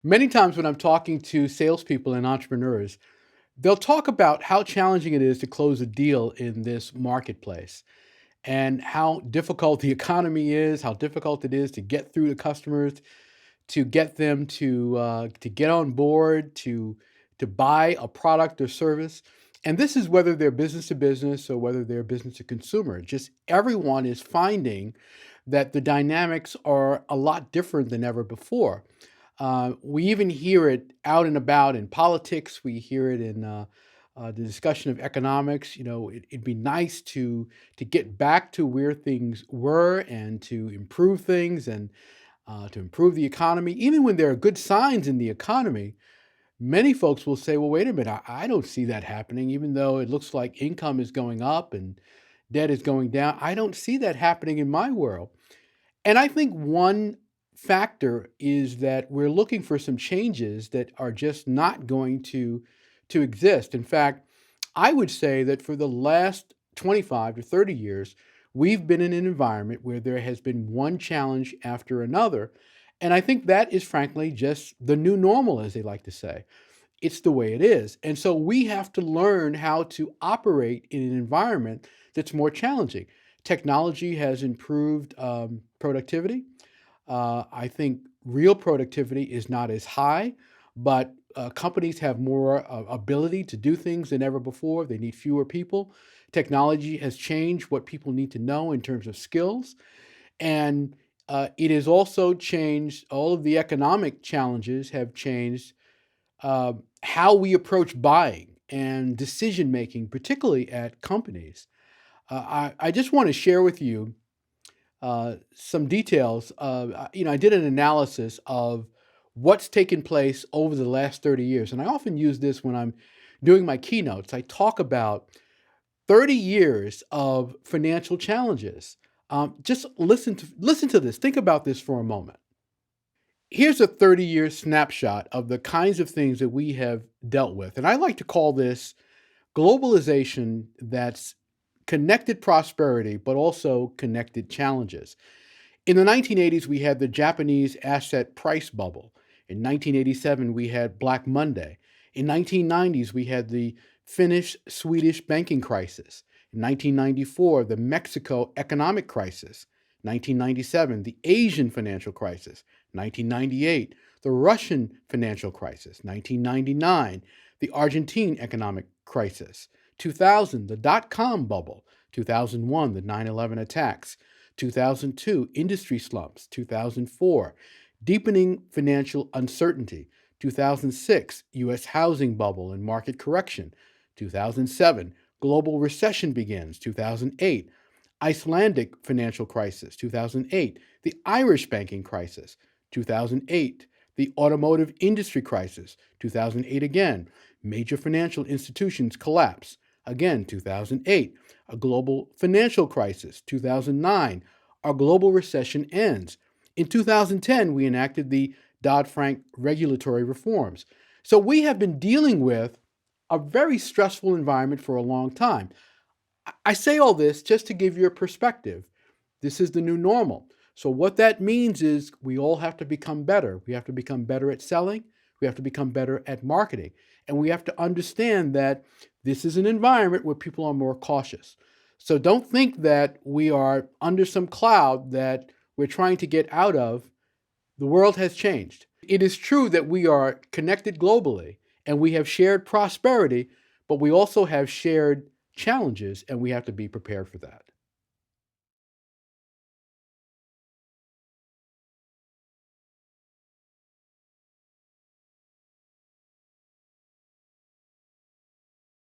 Many times when I'm talking to salespeople and entrepreneurs, they'll talk about how challenging it is to close a deal in this marketplace and how difficult the economy is, how difficult it is to get through to customers, to get them to get on board, to buy a product or service. And this is whether they're business to business or whether they're business to consumer. Just everyone is finding that the dynamics are a lot different than ever before. We even hear it out and about in politics. We hear it in the discussion of economics. It'd be nice to get back to where things were and to improve things and to improve the economy. Even when there are good signs in the economy, many folks will say, "Well, wait a minute, I don't see that happening. Even though it looks like income is going up and debt is going down, I don't see that happening in my world." And I think one factor is that we're looking for some changes that are just not going to exist. In fact, I would say that for the last 25 to 30 years, we've been in an environment where there has been one challenge after another. And I think that is frankly just the new normal, as they like to say. It's the way it is. And so we have to learn how to operate in an environment that's more challenging. Technology has improved productivity. I think real productivity is not as high, but companies have more ability to do things than ever before. They need fewer people. Technology has changed what people need to know in terms of skills. And it has also changed, all of the economic challenges have changed how we approach buying and decision making, particularly at companies. I just want to share with you some details. I did an analysis of what's taken place over the last 30 years. And I often use this when I'm doing my keynotes. I talk about 30 years of financial challenges. Just listen to this. Think about this for a moment. Here's a 30-year snapshot of the kinds of things that we have dealt with. And I like to call this globalization that's connected prosperity, but also connected challenges. In the 1980s, we had the Japanese asset price bubble. In 1987, we had Black Monday. In 1990s, we had the Finnish-Swedish banking crisis. In 1994, the Mexico economic crisis. 1997, the Asian financial crisis. 1998, the Russian financial crisis. 1999, the Argentine economic crisis. 2000, the dot-com bubble. 2001, the 9/11 attacks. 2002, industry slumps. 2004, deepening financial uncertainty. 2006, U.S. housing bubble and market correction. 2007, global recession begins. 2008, Icelandic financial crisis. 2008, the Irish banking crisis. 2008, the automotive industry crisis. 2008 again, major financial institutions collapse. Again, 2008, a global financial crisis. 2009, our global recession ends. In 2010, we enacted the Dodd-Frank regulatory reforms. So we have been dealing with a very stressful environment for a long time. I say all this just to give you a perspective. This is the new normal. So what that means is we all have to become better. We have to become better at selling. We have to become better at marketing. And we have to understand that this is an environment where people are more cautious. So don't think that we are under some cloud that we're trying to get out of. The world has changed. It is true that we are connected globally and we have shared prosperity, but we also have shared challenges and we have to be prepared for that.